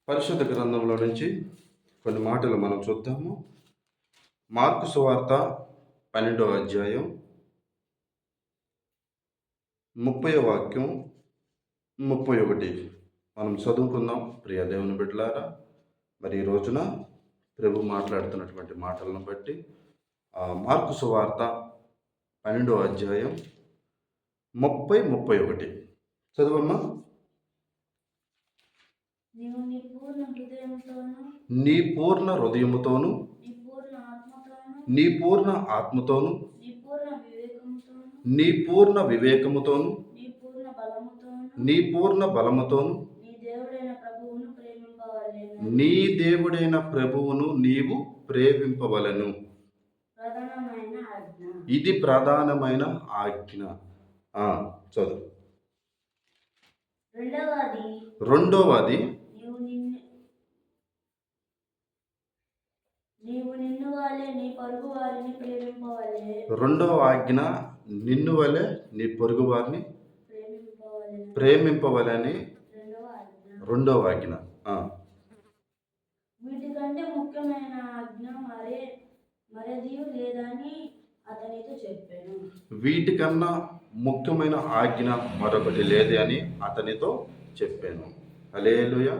పరిశుద్ధ గ్రంథంలో నుంచి కొన్ని మాటలు మనం చూద్దాము. మార్కు సువార్త 12వ అధ్యాయం 30వ వాక్యం 31 మనం చదువుకుందాం. ప్రియ దేవుని బిడ్డలారా, మరి ఈ రోజున ప్రభు మాట్లాడుతున్నటువంటి మాటలను బట్టి మార్కు సువార్త 12వ అధ్యాయం 30-31 చదువమ్మా. నీ పూర్ణ హృదయముతోను, నీ పూర్ణ ఆత్మతోను, నీ పూర్ణ వివేకముతోను, నీ పూర్ణ బలముతోను నీ దేవుడైన ప్రభువును నీవు ప్రేమింపవలెను. ఇది ప్రధానమైన ఆజ్ఞ. చదువు. రెండవది రెండవ ఆజ్ఞ నిన్ను వలె నీ పొరుగు వారిని ప్రేమింపవలని రెండవ ఆజ్ఞ. వీటికంటే ముఖ్యమైన ఆజ్ఞ మరేది లేదని అతనితో చెప్పాను. వీటికన్నా ముఖ్యమైన ఆజ్ఞ మరొకటి లేదే అని అతనితో చెప్పాను. హల్లెలూయా.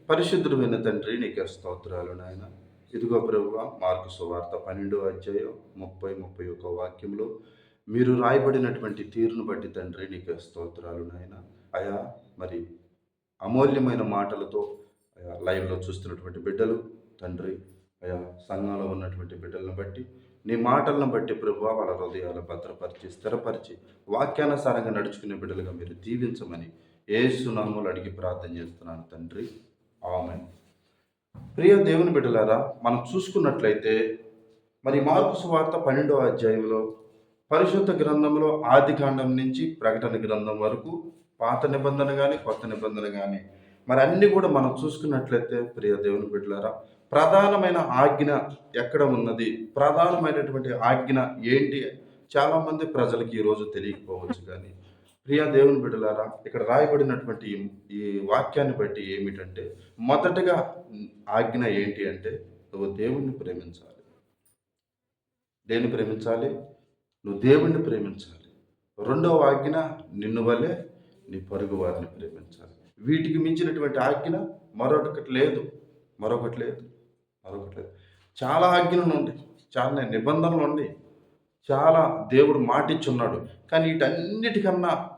పరిశుద్ధుడైన తండ్రి, నీకే స్తోత్రాలు నాయన. ఇదిగో ప్రభువా, మార్కు సువార్త 12వ అధ్యాయం 30-31 వాక్యంలో మీరు రాయబడినటువంటి తీరును బట్టి తండ్రి, నీకే స్తోత్రాలు నాయన. అయా, మరి అమూల్యమైన మాటలతో అయా లైవ్లో చూస్తున్నటువంటి బిడ్డలు తండ్రి, అయా సంఘంలో ఉన్నటువంటి బిడ్డలను బట్టి నీ మాటలను బట్టి ప్రభువా, వాళ్ళ హృదయాలు భద్రపరిచి స్థిరపరిచి వాక్యానుసారంగా నడుచుకునే బిడ్డలుగా మీరు దీవించమని యేసు నామములో అడిగి ప్రార్థన చేస్తున్నాను తండ్రి, ఆమేన్. ప్రియ దేవుని బిడ్డలారా, మనం చూసుకున్నట్లయితే మరి మార్కు సువార్త 12వ అధ్యాయంలో పరిశుద్ధ గ్రంథంలో ఆదికాండం నుంచి ప్రకటన గ్రంథం వరకు పాత నిబంధన కానీ కొత్త నిబంధన కానీ మరి అన్నీ కూడా మనం చూసుకున్నట్లయితే ప్రియ దేవుని బిడ్డలారా, ప్రధానమైన ఆజ్ఞ ఎక్కడ ఉన్నది, ప్రధానమైనటువంటి ఆజ్ఞ ఏంటి, చాలామంది ప్రజలకి ఈరోజు తెలియకపోవచ్చు. కానీ ప్రియ దేవుని బిడ్డలారా, ఇక్కడ రాయబడినటువంటి ఈ వాక్యాన్ని బట్టి ఏమిటంటే, మొదటగా ఆజ్ఞ ఏంటి అంటే, నువ్వు దేవుణ్ణి ప్రేమించాలి. దేన్ని ప్రేమించాలి? నువ్వు దేవుణ్ణి ప్రేమించాలి. రెండవ ఆజ్ఞ నిన్ను వలె నీ పొరుగు వారిని ప్రేమించాలి. వీటికి మించినటువంటి ఆజ్ఞ మరొకటి లేదు. చాలా ఆజ్ఞలు ఉండి, చాలా నిబంధనలు ఉండి, చాలా దేవుడు మాటిచ్చున్నాడు. కానీ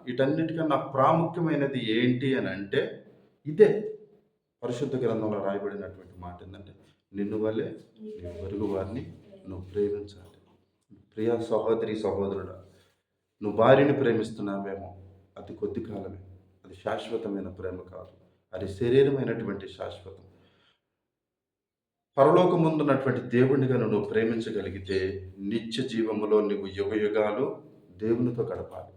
వీటన్నిటికన్నా ప్రాముఖ్యమైనది ఏంటి అని అంటే ఇదే. పరిశుద్ధ గ్రంథంలో రాయబడినటువంటి మాట ఏంటంటే, నిన్ను వల్లే నీ పొరుగు వారిని నువ్వు ప్రేమించాలి. ప్రియ సహోదరి సహోదరుడా, నువ్వు భార్యని ప్రేమిస్తున్నావేమో, అది కొద్ది కాలమే. అది శాశ్వతమైన ప్రేమ కాదు. అది శరీరమైనటువంటి శాశ్వతం. పరలోకం ముందున్నటువంటి దేవుడినిగా నువ్వు ప్రేమించగలిగితే నిత్య జీవములో నువ్వు యుగయుగాలు దేవునితో గడపాలి,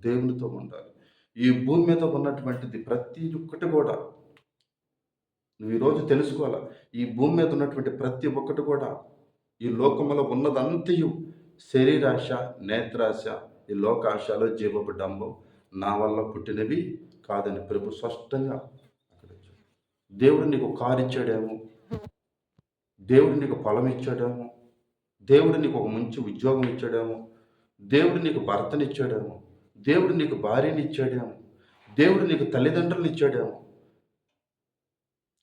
దేవునితో ఉండాలి. ఈ భూమి మీద ఉన్నటువంటిది ప్రతి ఒక్కటి కూడా నువ్వు ఈరోజు తెలుసుకోవాలి. ఈ భూమి మీద ఉన్నటువంటి ప్రతి ఒక్కటి కూడా, ఈ లోకములో ఉన్నదంతయు శరీరాశ, నేత్రాశ, ఈ లోకాశలో జీవపు డంబం నా వల్ల పుట్టినవి కాదని ప్రభు స్పష్టంగా అక్కడ ఇచ్చాడు. దేవుడు నీకు కారు ఇచ్చాడేమో, దేవుడు నీకు పొలం ఇచ్చాడేమో, దేవుడు నీకు ఒక మంచి ఉద్యోగం ఇచ్చాడేమో, దేవుడు నీకు భర్తనిచ్చాడేమో, దేవుడు నీకు భార్యని ఇచ్చాడేమో, దేవుడు నీకు తల్లిదండ్రులను ఇచ్చాడేమో.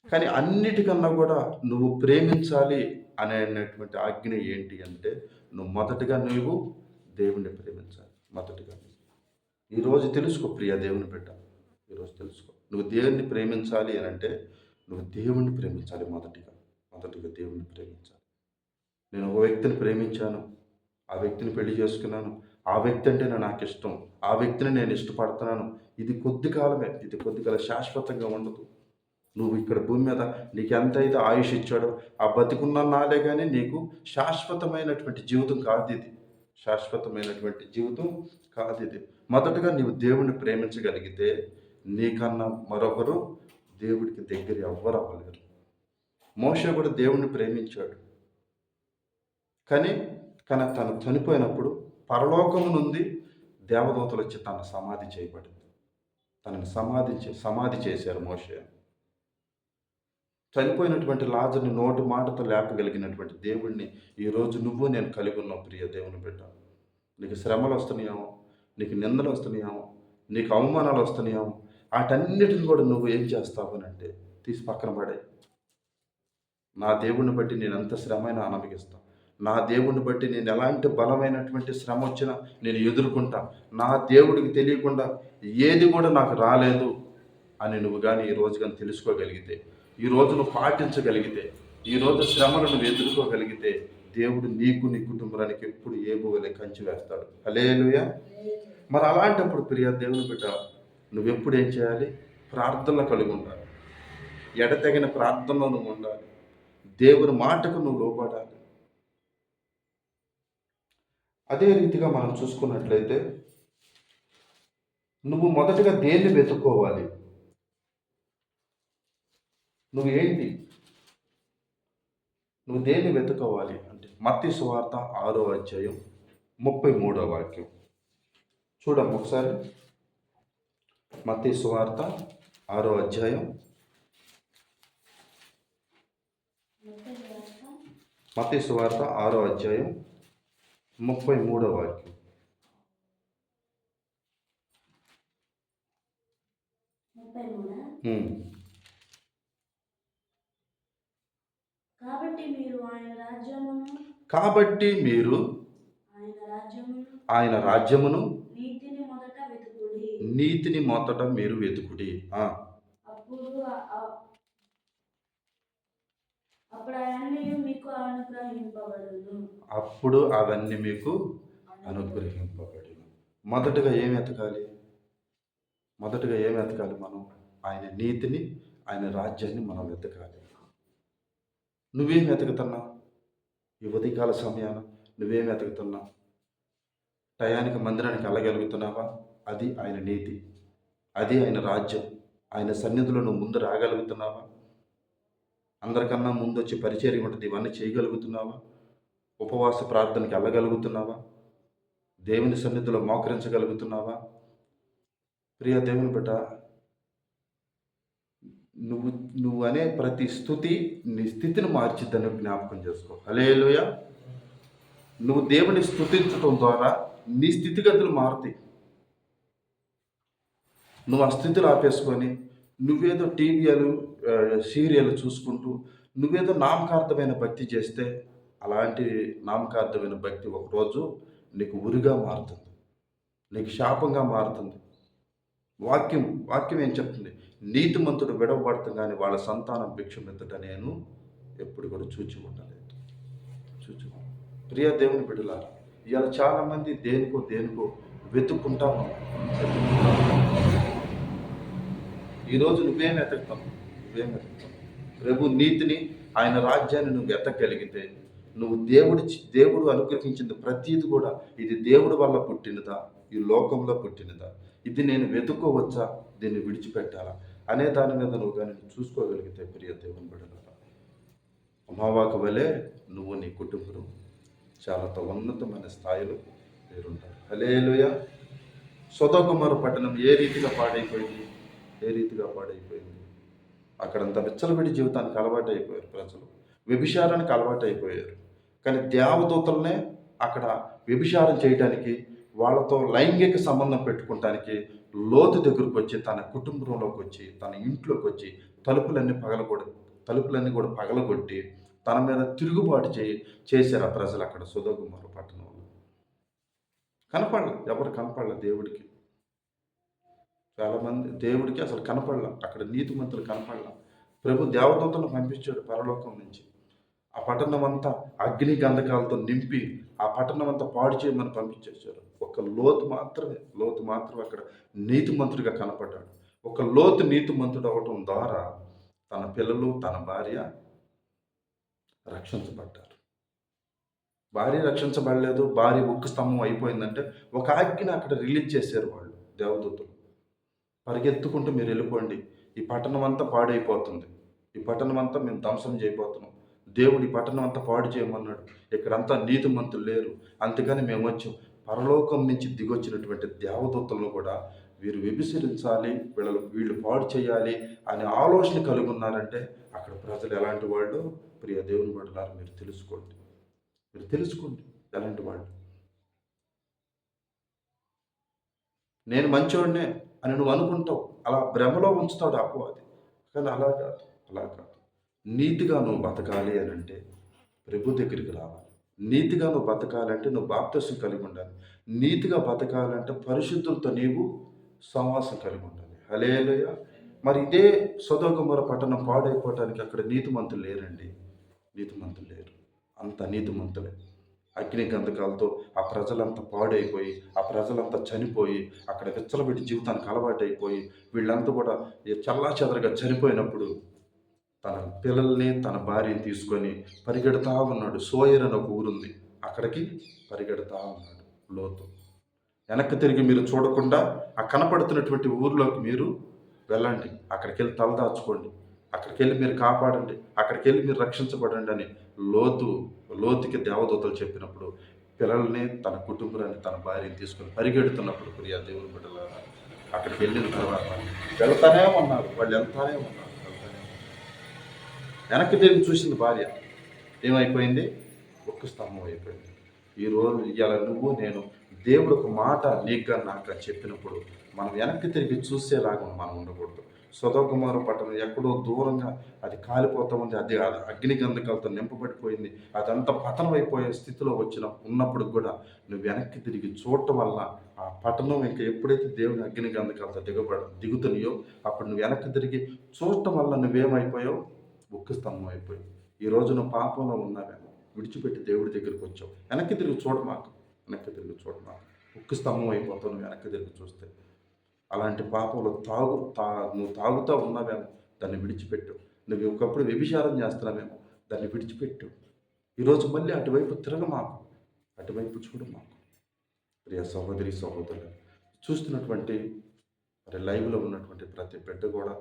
కానీ అన్నిటికన్నా కూడా నువ్వు ప్రేమించాలి అనేటువంటి ఆజ్ఞ ఏంటి అంటే, నువ్వు మొదటగా నువ్వు దేవుణ్ణి ప్రేమించాలి. మొదటగా ఈరోజు తెలుసుకో ప్రియ దేవుని బిడ్డ, ఈరోజు తెలుసుకో. నువ్వు దేవుణ్ణి ప్రేమించాలి అని అంటే నువ్వు దేవుణ్ణి ప్రేమించాలి. మొదటిగా దేవుణ్ణి ప్రేమించాలి. నేను ఒక వ్యక్తిని ప్రేమించాను, ఆ వ్యక్తిని పెళ్లి చేసుకున్నాను, ఆ వ్యక్తి అంటే నాకు ఇష్టం, ఆ వ్యక్తిని నేను ఇష్టపడుతున్నాను. ఇది కొద్ది కాలమే, ఇది కొద్ది కాలం, శాశ్వతంగా ఉండదు. నువ్వు ఇక్కడ భూమి మీద నీకు ఎంత అయితే ఆయుష్ ఇచ్చాడో ఆ బతికున్న నాలే కానీ నీకు శాశ్వతమైనటువంటి జీవితం కాదు ఇది. శాశ్వతమైనటువంటి జీవితం కాదు ఇది. మొదటగా నీవు దేవుణ్ణి ప్రేమించగలిగితే నీకన్నా మరొకరు దేవుడికి దగ్గర ఎవ్వరు అవ్వలేరు. మోషే కూడా దేవుణ్ణి ప్రేమించాడు. కానీ తను చనిపోయినప్పుడు పరలోకము నుండి దేవదూతలు వచ్చి తన సమాధి చేయబడింది. తనని సమాధి చేశారు మోషే. చనిపోయినటువంటి లాజర్ని నోటి మాటతో లేపగలిగినటువంటి దేవుడిని ఈరోజు నువ్వు నేను కలిగి ఉన్నావు ప్రియ దేవుని బిడ్డ. నీకు శ్రమలు వస్తున్నాయేమో, నీకు నిందలు వస్తున్నాయేమో, నీకు అవమానాలు వస్తున్నాయేమో, వాటన్నిటిని కూడా నువ్వు ఏం చేస్తావు అని అంటే తీసి పక్కన పడే. నా దేవుడిని బట్టి నేను ఎంత శ్రమైనా అనుభవిస్తాను. నా దేవుడిని బట్టి నేను ఎలాంటి బలమైనటువంటి శ్రమ వచ్చినా నేను ఎదుర్కొంటా. నా దేవుడికి తెలియకుండా ఏది కూడా నాకు రాలేదు అని నువ్వు కానీ ఈరోజు కానీ తెలుసుకోగలిగితే, ఈరోజు నువ్వు పాటించగలిగితే, ఈరోజు శ్రమను నువ్వు ఎదుర్కోగలిగితే దేవుడు నీకు నీ కుటుంబానికి ఎప్పుడు ఏబోవలే కంచి వేస్తాడు. హల్లెలూయా. మరి అలాంటప్పుడు ప్రియ దేవుని బిడ్డ నువ్వెప్పుడు ఏం చేయాలి? ప్రార్థనలో కలిగి ఉండాలి. ఎడతెగిన ప్రార్థనలో నువ్వు ఉండాలి. దేవుని మాటకు నువ్వు లోపడాలి. అదే రీతిగా మనం చూసుకున్నట్లయితే నువ్వు మొదటగా దేన్ని వెతుక్కోవాలి? నువ్వు ఏంటి? నువ్వు దేన్ని వెతుక్కోవాలి అంటే మత్తయి సువార్త 6వ అధ్యాయం 33వ వాక్యం చూడమ్మ ఒకసారి. మత్తయి సువార్త 6వ అధ్యాయం మత్తయి సువార్త 6వ అధ్యాయం 33వ వాక్యం. కాబట్టి మీరు ఆయన రాజ్యమును నీతిని మొదట మీరు వెతుకుడి. అప్పుడు అవన్నీ మీకు అనుగ్రహింపబడును. మొదటగా ఏం ఎతకాలి? మనం ఆయన నీతిని, ఆయన రాజ్యాన్ని మనం వెతకాలి. నువ్వేం వెతుకుతున్నావు? ఈ ఉదయకాల సమయాన నువ్వేం వెతుకుతున్నావు? టయానికి మందిరానికి వెళ్ళగలుగుతున్నావా? అది ఆయన నీతి, అది ఆయన రాజ్యం. ఆయన సన్నిధిలో నువ్వు ముందు రాగలుగుతున్నావా? అందరికన్నా ముందు వచ్చి పరిచర్య ఉంటుంది, ఇవన్నీ చేయగలుగుతున్నావా? ఉపవాస ప్రార్థనకి వెళ్ళగలుగుతున్నావా? దేవుని సన్నిధిలో మోకరించగలుగుతున్నావా? ప్రియ దేవుని బిడ్డ, నువ్వు అనే ప్రతి స్తుతి నీ స్థితిని మార్చిద్దని జ్ఞాపకం చేసుకో. హల్లెలూయా. నువ్వు దేవుని స్తుతించడం ద్వారా నీ స్థితిగతులు మారుతాయి. నువ్వు ఆ స్థితిలో ఆపేసుకొని నువ్వేదో టీవీలు సీరియల్ చూసుకుంటూ నువ్వేదో నామకార్థమైన భక్తి చేస్తే అలాంటి నామకార్థమైన భక్తి ఒకరోజు నీకు ఉరిగా మారుతుంది, నీకు శాపంగా మారుతుంది. వాక్యం ఏం చెప్తుంది? నీతిమంతుడు విడవబడతాం కానీ వాళ్ళ సంతానం భిక్షమెత్తట నేను ఎప్పుడు కూడా చూచి ఉండలేదు. ప్రియ దేవుని బిడ్డలారా, ఇవాళ చాలామంది దేనికో వెతుక్కుంటా ఉన్నారు. ఈరోజు నువ్వేం వెతుకుతావు? ప్రభు నీతిని, ఆయన రాజ్యాన్ని నువ్వు వెతకగలిగితే నువ్వు దేవుడు అనుగ్రహించింది ప్రతీది కూడా ఇది దేవుడి వల్ల పుట్టినదా, ఈ లోకంలో పుట్టినదా, ఇది నేను వెతుక్కోవచ్చా, దీన్ని విడిచిపెట్టాలా అనే దాని మీద నువ్వు కానీ చూసుకోగలిగితే ప్రియ దేవుని బిడ్డలారా, అమ్మవాకు వలె నువ్వు నీ కుటుంబం చాలా ఉన్నతమైన స్థాయిలో మీరుంటారు. హల్లెలూయా. సొదొమ పట్టణం ఏ రీతిగా పాడైపోయింది? అక్కడంతా విచ్చలవిడి జీవితానికి అలవాటు అయిపోయారు ప్రజలు, వ్యభిచారానికి అలవాటు అయిపోయారు. కానీ దేవదూతలనే అక్కడ వ్యభిచారం చేయడానికి, వాళ్ళతో లైంగిక సంబంధం పెట్టుకోవటానికి లోతు దగ్గరకు వచ్చి, తన కుటుంబంలోకి వచ్చి, తన ఇంట్లోకి వచ్చి తలుపులన్నీ కూడా పగలగొట్టి తన మీద తిరుగుబాటు చేశారు ఆ ప్రజలు అక్కడ సొదొమ పట్టణంలో. ఎవరు కనపడలే దేవుడికి. చాలామంది దేవుడికి అసలు కనపడలా, అక్కడ నీతిమంతులు కనపడలా. ప్రభు దేవదూతలను పంపించాడు పరలోకం నుంచి. ఆ పట్టణం అంతా అగ్ని గంధకాలతో నింపి ఆ పట్టణం అంతా పాడు చేయమని పంపించేశారు. ఒక లోతు మాత్రమే అక్కడ నీతిమంతుడిగా కనపడ్డాడు. ఒక లోతు నీతిమంతుడు అవటం ద్వారా తన పిల్లలు, తన భార్య రక్షించబడ్డారు. భార్య రక్షించబడలేదు, భార్య ఉక్కు స్తంభం అయిపోయిందంటే ఒక ఆజ్ఞని అక్కడ రిలీజ్ చేశారు వాళ్ళు దేవదూతలు. పరిగెత్తుకుంటూ మీరు వెళ్ళిపోండి, ఈ పట్టణం అంతా పాడైపోతుంది, ఈ పట్టణం అంతా మేము ధ్వంసం చేయబోతున్నాం, దేవుడు ఈ పట్టణం అంతా పాడు చేయమన్నాడు, ఇక్కడంతా నీతిమంతులు లేరు, అందుకని మేము వచ్చాం. పరలోకం నుంచి దిగొచ్చినటువంటి దేవదూతలను కూడా వీరు వ్యభిచరించాలి, వీళ్ళు పాడు చేయాలి అనే ఆలోచన కలిగి ఉన్నారంటే అక్కడ అక్కడ ప్రజలు ఎలాంటి వాళ్ళు ప్రియ దేవుని బిడ్డలారా మీరు తెలుసుకోండి. మీరు తెలుసుకోండి ఎలాంటి వాళ్ళు. నేను మంచోడినే అని నువ్వు అనుకుంటావు. అలా భ్రమలో ఉంచుతాడు అపవాది. కానీ అలా కాదు, అలా కాదు. నీతిగా నువ్వు బతకాలి అని అంటే ప్రభు దగ్గరికి రావాలి. నీతిగా నువ్వు బతకాలంటే నువ్వు బాప్తిసం కలిగి ఉండాలి. నీతిగా బతకాలంటే పరిశుద్ధులతో నీవు సహవాసం కలిగి ఉండాలి. హల్లెలూయా. మరి ఇదే సొదొమ గొమొర్రా పట్టణం పాడైపోవటానికి అక్కడ నీతిమంతులు లేరండి. నీతిమంతులు లేరు. అంత నీతిమంతులే. అగ్ని గంధకాలతో ఆ ప్రజలంతా పాడైపోయి, ఆ ప్రజలంతా చనిపోయి, అక్కడ విచ్చలవిడి జీవితానికి అలవాటైపోయి, వీళ్ళంతా కూడా చెల్లాచెదరుగా చనిపోయినప్పుడు తన పిల్లల్ని తన భార్యని తీసుకొని పరిగెడతా ఉన్నాడు. సోయర్ అని ఒక ఊరుంది, అక్కడికి పరిగెడతా ఉన్నాడు లోతు. వెనక్కి తిరిగి మీరు చూడకుండా ఆ కనపడుతున్నటువంటి ఊరిలోకి మీరు వెళ్ళండి. అక్కడికి వెళ్ళి తలదాచుకోండి. అక్కడికి వెళ్ళి మీరు కాపాడండి. అక్కడికి వెళ్ళి మీరు రక్షించబడండి అని లోతుకి దేవదూతలు చెప్పినప్పుడు పిల్లల్ని తన కుటుంబాన్ని తన భార్యని తీసుకొని పరిగెడుతున్నప్పుడు ప్రియ దేవుని బిడ్డలారా అక్కడికి వెళ్ళిన తర్వాత వెళ్తానే ఉన్నారు. వాళ్ళు వెళ్తానే ఉన్నారు. వెనక్కి తిరిగి చూసింది భార్య. ఏమైపోయింది? ఒక్క స్తంభం అయిపోయింది. ఈరోజు ఇవాళ నువ్వు నేను దేవుడు ఒక మాట నీకు నాకు చెప్పినప్పుడు మనం వెనక్కి తిరిగి చూసేలాగా మనం ఉండకూడదు. సొదొమ గొమొర్రా పట్టణం ఎక్కడో దూరంగా అది కాలిపోతూ ఉంది. అది అగ్ని గంధకాలతో నింపబడిపోయింది. అదంతా పతనం అయిపోయే స్థితిలో ఉన్నప్పుడు కూడా నువ్వు వెనక్కి తిరిగి చూడటం వల్ల ఆ పట్టణం ఇంకా ఎప్పుడైతే దేవుని అగ్ని గంధకాలతో దిగుతున్నాయో అప్పుడు నువ్వు వెనక్కి తిరిగి చూడటం వల్ల నువ్వేమైపోయావు? ఉక్కు స్తంభం అయిపోయి ఈరోజు నువ్వు పాపంలో ఉన్నావేమో విడిచిపెట్టి దేవుడి దగ్గరికి వచ్చావు. వెనక్కి తిరిగి చూడమాకు. ఉక్కు స్తంభం అయిపోతావు నువ్వు వెనక్కి తిరిగి చూస్తే. అలాంటి పాపంలో నువ్వు తాగుతూ ఉన్నావేమో దాన్ని విడిచిపెట్టు. నువ్వు ఒకప్పుడు వ్యభిచారం చేస్తున్నావేమో దాన్ని విడిచిపెట్టు. ఈరోజు మళ్ళీ అటువైపు తిరగమాకు, అటువైపు చూడమాకు. ప్రియ సహోదరి సహోదరులు చూస్తున్నటువంటి మరి లైవ్లో ఉన్నటువంటి ప్రతి బిడ్డ కూడా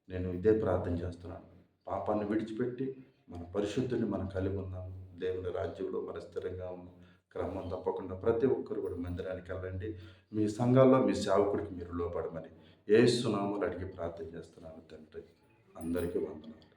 నేను ఇదే ప్రార్థన చేస్తున్నాను. పాపాన్ని విడిచిపెట్టి మన పరిశుద్ధిని మనం కలిగి ఉన్నాము. దేవుని రాజ్యంలో మన స్థిరంగా ఉన్నాం. క్రమం తప్పకుండా ప్రతి ఒక్కరు కూడా మందిరానికి వెళ్ళండి. మీ సంఘాల్లో మీ సేవకుడికి మీరు లోపడమని యేసు నామములో అడిగి ప్రార్థన చేస్తున్నాను తండ్రి. అందరికీ వందనాలు.